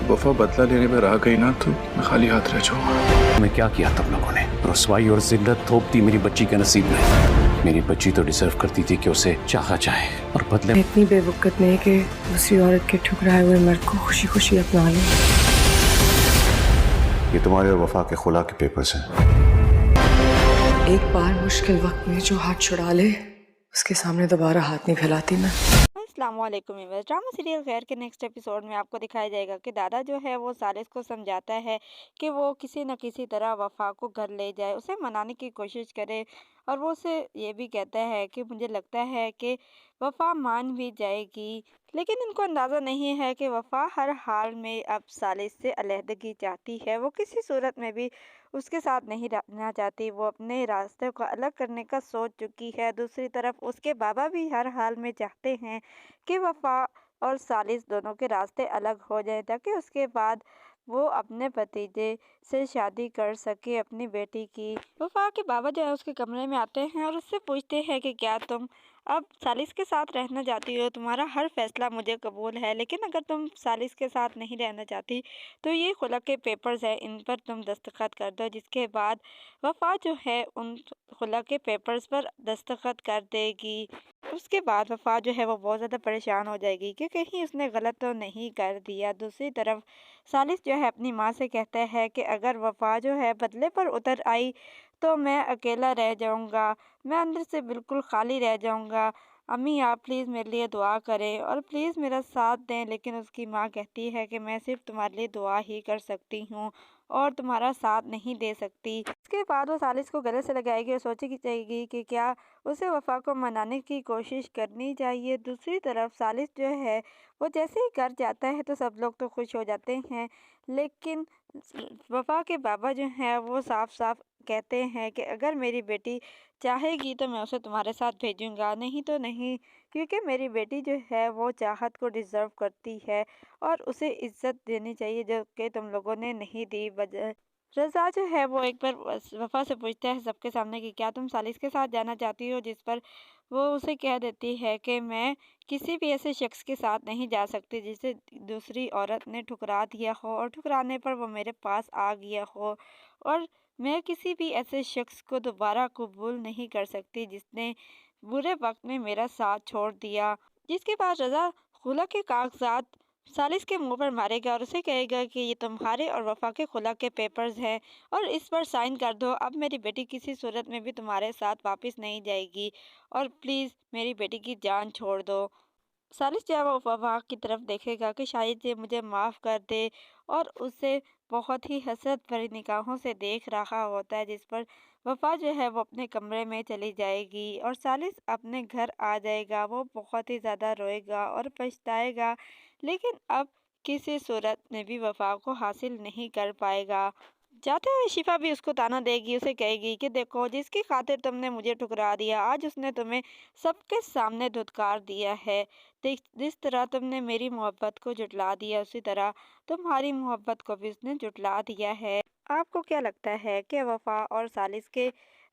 वफा बदला लेने में रह गई ना तो मैं खाली हाथ रह जाऊंगा। मैं क्या किया तुम लोगों ने? रुसवाई और जिल्लत थोप दी मेरी बच्ची के नसीब में। मेरी बच्ची तो डिजर्व करती थी कि उसे चाहा जाए और बदले में इतनी बेवकूफ़ नहीं कि दूसरी औरत के ठुकराए हुए मर्द को खुशी खुशी अपना लूं। ये तुम्हारे और वफा के खुला के पेपर्स हैं। एक बार मुश्किल वक्त में जो हाथ छुड़ा ले उसके सामने दोबारा हाथ नहीं फैलाती मैं। अस्सलामुअलैकुम व्यूअर्स। ड्रामा सीरियल गैर के नेक्स्ट एपिसोड में आपको दिखाया जाएगा कि दादा जो है वो सालिस को समझाता है कि वो किसी न किसी तरह वफा को घर ले जाए, उसे मनाने की कोशिश करे। और वो उसे ये भी कहता है कि मुझे लगता है कि वफा मान भी जाएगी, लेकिन इनको अंदाज़ा नहीं है कि वफा हर हाल में अब सालिस से अलहदगी चाहती है। वो किसी सूरत में भी उसके साथ नहीं रहना चाहती, वो अपने रास्ते को अलग करने का सोच चुकी है। दूसरी तरफ उसके बाबा भी हर हाल में चाहते हैं कि वफा और सालिस दोनों के रास्ते अलग हो जाएं, ताकि उसके बाद वो अपने भतीजे से शादी कर सके अपनी बेटी की। वफा के बाबा जो है उसके कमरे में आते हैं और उससे पूछते हैं कि क्या तुम अब सालिस के साथ रहना चाहती हो? तुम्हारा हर फैसला मुझे कबूल है, लेकिन अगर तुम सालिस के साथ नहीं रहना चाहती तो ये खुला के पेपर्स हैं, इन पर तुम दस्तखत कर दो। जिसके बाद वफा जो है उन खुला के पेपर्स पर दस्तखत कर देगी। उसके बाद वफा जो है वो बहुत ज़्यादा परेशान हो जाएगी कि कहीं उसने गलत तो नहीं कर दिया। दूसरी तरफ सालिस जो है अपनी माँ से कहता है कि अगर वफा जो है बदले पर उतर आई तो मैं अकेला रह जाऊंगा, मैं अंदर से बिल्कुल खाली रह जाऊंगा। अम्मी आप प्लीज़ मेरे लिए दुआ करें और प्लीज़ मेरा साथ दें। लेकिन उसकी माँ कहती है कि मैं सिर्फ तुम्हारे लिए दुआ ही कर सकती हूँ और तुम्हारा साथ नहीं दे सकती। इसके बाद वो सालिस को गले से लगाएगी और सोचेगी जाएगी कि क्या उसे वफा को मनाने की कोशिश करनी चाहिए। दूसरी तरफ सालिस जो है वो जैसे ही घर जाता है तो सब लोग तो खुश हो जाते हैं, लेकिन वफा के बाबा जो हैं वो साफ साफ कहते हैं कि अगर मेरी बेटी चाहेगी तो मैं उसे तुम्हारे साथ भेजूंगा, नहीं तो नहीं, क्योंकि मेरी बेटी जो है वो चाहत को डिज़र्व करती है और उसे इज्जत देनी चाहिए जो कि तुम लोगों ने नहीं दी। रज़ा जो है वो एक बार वफ़ा से पूछता है सबके सामने कि क्या तुम सालिस के साथ जाना चाहती हो? जिस पर वो उसे कह देती है कि मैं किसी भी ऐसे शख्स के साथ नहीं जा सकती जिसे दूसरी औरत ने ठुकरा दिया हो और ठुकराने पर वो मेरे पास आ गया हो, और मैं किसी भी ऐसे शख्स को दोबारा कबूल नहीं कर सकती जिसने बुरे वक्त में मेरा साथ छोड़ दिया। जिसके बाद रज़ा खुला के कागजात सालिस के मुंह पर मारेगा और उसे कहेगा कि ये तुम्हारे और वफा के खुला के पेपर्स हैं और इस पर साइन कर दो। अब मेरी बेटी किसी सूरत में भी तुम्हारे साथ वापस नहीं जाएगी और प्लीज़ मेरी बेटी की जान छोड़ दो। सालिस जो है वो वफा की तरफ देखेगा कि शायद ये मुझे माफ़ कर दे और उसे बहुत ही हसरत भरी निगाहों से देख रहा होता है। जिस पर वफा जो है वो अपने कमरे में चली जाएगी और सालिस अपने घर आ जाएगा। वो बहुत ही ज़्यादा रोएगा और पछताएगा, लेकिन अब किसी सूरत में भी वफा को हासिल नहीं कर पाएगा। जाते हुए शिफा भी उसको ताना देगी, उसे कहेगी कि देखो जिसकी खातिर तुमने मुझे ठुकरा दिया आज उसने तुम्हें सबके सामने धुतकार दिया है। देख जिस तरह तुमने मेरी मोहब्बत को जुटला दिया उसी तरह तुम्हारी मोहब्बत को भी उसने जुटला दिया है। आपको क्या लगता है कि वफा और सालिस के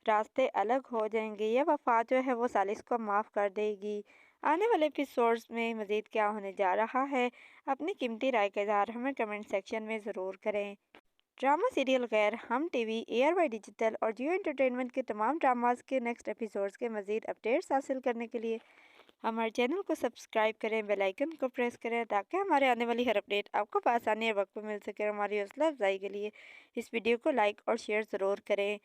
रास्ते अलग हो जाएंगे या वफा जो है वो सालिस को माफ़ कर देगी? आने वाले एपिसोड्स में मज़ीद क्या होने जा रहा है, अपनी कीमती राय का इज़हार हमें कमेंट सेक्शन में ज़रूर करें। ड्रामा सीरियल गैर, हम टीवी, ARY डिजिटल और जियो एंटरटेनमेंट के तमाम ड्रामास के नेक्स्ट एपिसोड्स के मज़ीद अपडेट्स हासिल करने के लिए हमारे चैनल को सब्सक्राइब करें, बेल आइकन को प्रेस करें ताकि हमारे आने वाली हर अपडेट आपको आसानी और वक्त पर मिल सके। हमारी हौसला अफजाई के लिए इस वीडियो को लाइक और शेयर ज़रूर करें।